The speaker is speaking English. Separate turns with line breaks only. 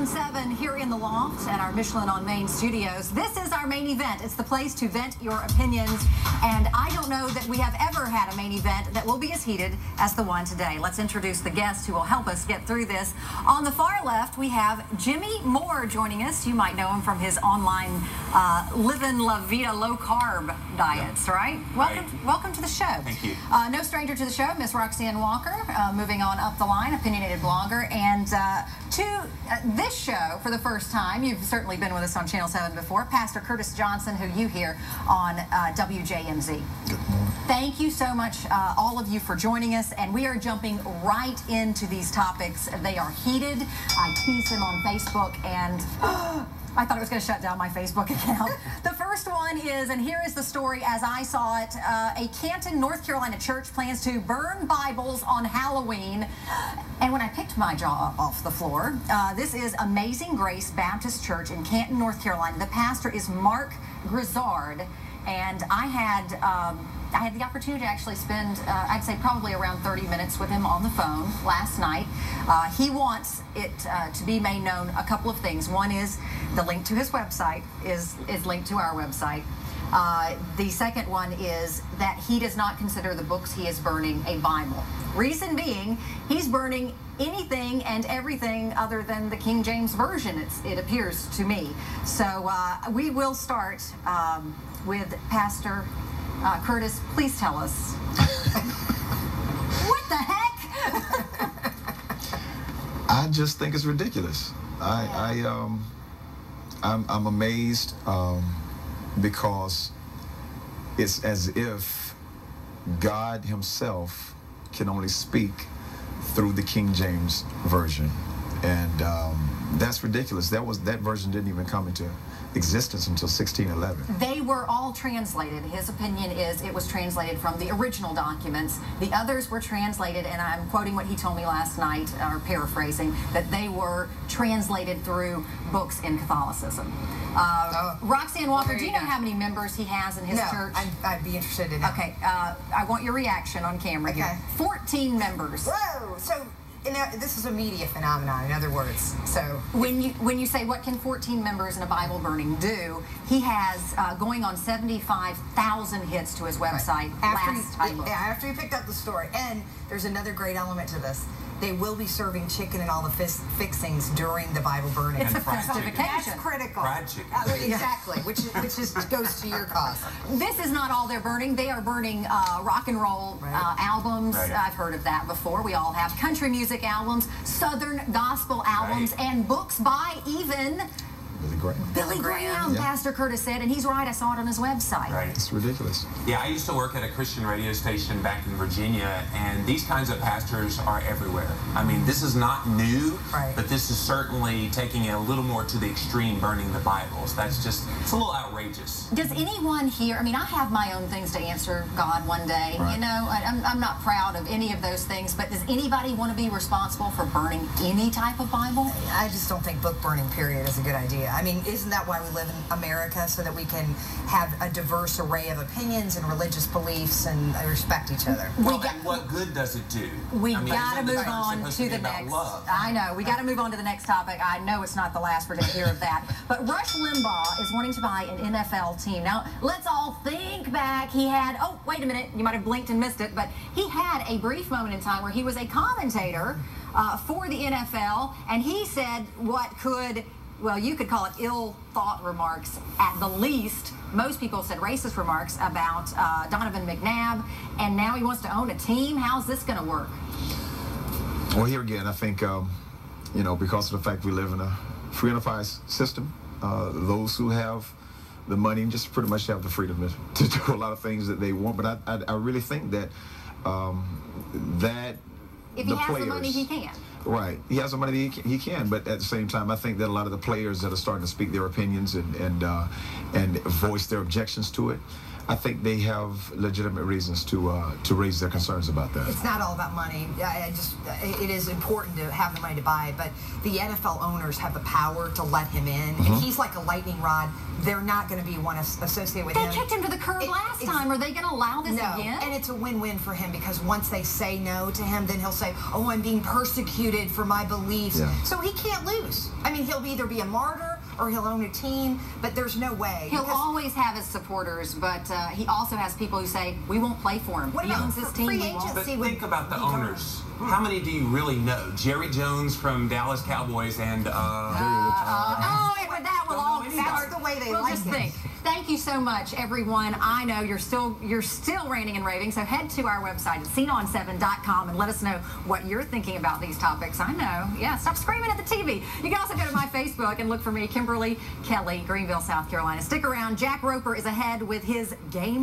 on 7 here in the loft at our Michelin on Main studios. This is our main event. It's the place to vent your opinions, and I don't know that we have ever had a main event that will be as heated as the one today. Let's introduce the guest who will help us get through this. On the far left, we have Jimmy Moore joining us. You might know him from his online Livin' La Vida low-carb diets, right? Welcome to the show.
Thank you.
No stranger to the show, Miss Roxanne Walker, moving on up the line, opinionated blogger, and to this show for the first time, you've certainly been with us on Channel 7 before, Pastor Curtis Johnson, who you hear on WJMZ.
Good morning.
Thank you so much, all of you, for joining us, and we are jumping right into these topics. They are heated. I tease them on Facebook, and I thought it was going to shut down my Facebook account. The first one is, and here is the story as I saw it, a Canton, North Carolina church plans to burn Bibles on Halloween. And when I picked my jaw off the floor, this is Amazing Grace Baptist Church in Canton, North Carolina. The pastor is Mark Grizzard, and I had the opportunity to actually spend, I'd say probably around 30 minutes with him on the phone last night. He wants it to be made known a couple of things. One is the link to his website is linked to our website. The second one is that he does not consider the books he is burning a Bible. Reason being, he's burning anything and everything other than the King James Version, it appears to me. So we will start with Pastor Curtis. Please tell us. What the heck?
I just think it's ridiculous. I'm amazed because it's as if God himself can only speak through the King James Version, and that's ridiculous. That version didn't even come into existence until 1611.
They were all translated. His opinion is it was translated from the original documents. The others were translated, and I'm quoting what he told me last night, or paraphrasing, that they were translated through books in Catholicism. Roxanne Walker, do you know how many members he has in his church?
I'd be interested in it.
Okay, I want your reaction on camera.
Okay.
14 members.
Whoa! So, this is a media phenomenon, in other words. So
when you say what can 14 members in a Bible burning do, he has going on 75,000 hits to his website.
Right. After he picked up the story, and there's another great element to this. They will be serving chicken and all the fixings during the Bible burning.
It's a festive occasion.
That's critical.
Fried chicken.
Exactly, which goes to your cause.
This is not all they're burning. They are burning rock and roll albums.
Right.
I've heard of that before. We all have country music albums, Southern gospel albums, and books by even Billy Graham,
yeah.
Pastor Curtis said, and he's right, I saw it on his website.
Right.
It's ridiculous.
Yeah, I used to work at a Christian radio station back in Virginia, and these kinds of pastors are everywhere. I mean, this is not new, but this is certainly taking it a little more to the extreme, burning the Bibles. That's just, it's a little outrageous.
Does anyone here, I mean, I have my own things to answer God one day,
right.
You know, I'm not proud of any of those things, but does anybody want to be responsible for burning any type of Bible?
I just don't think book burning, period, is a good idea. I mean, isn't that why we live in America, so that we can have a diverse array of opinions and religious beliefs and respect each other?
Well, and what good does it do?
We got to move on to the next.
Love.
I know. We got to move on to the next topic. I know it's not the last we're going to hear of that. But Rush Limbaugh is wanting to buy an NFL team. Now, let's all think back. He had, oh, wait a minute. You might have blinked and missed it, but he had a brief moment in time where he was a commentator for the NFL, and he said what could, well, you could call it ill-thought remarks at the least. Most people said racist remarks about Donovan McNabb, and now he wants to own a team. How's this going to work?
Well, here again, I think, you know, because of the fact we live in a free enterprise system, those who have the money just pretty much have the freedom to do a lot of things that they want. But I really think that
if he has the money, he can.
Right. He has the money he can, but at the same time, I think that a lot of the players that are starting to speak their opinions and voice their objections to it, I think they have legitimate reasons to raise their concerns about that.
It's not all about money. It is important to have the money to buy it, but the NFL owners have the power to let him in. If he's like a lightning rod, they're not going to be one associated with him.
They kicked him to the curb last time. Are they going to allow this again?
And it's a win-win for him, because once they say no to him, then he'll say, oh, I'm being persecuted for my beliefs.
Yeah.
So he can't lose. I mean, he'll either be a martyr or he'll own a team, but there's no way.
He'll always have his supporters, but he also has people who say, we won't play for him.
What
he
about
owns his team.
free
We won't.
But
agency?
think about the owners. How many do you really know? Jerry Jones from Dallas Cowboys and
That will all
That's the way they
we'll
like
just
it.
think. Thank you so much, everyone. I know you're still ranting and raving, so head to our website at sceneon7.com and let us know what you're thinking about these topics. I know. Yeah, stop screaming at the TV. You can also go to my Facebook and look for me, Kimberly Kelly, Greenville, South Carolina. Stick around. Jack Roper is ahead with his game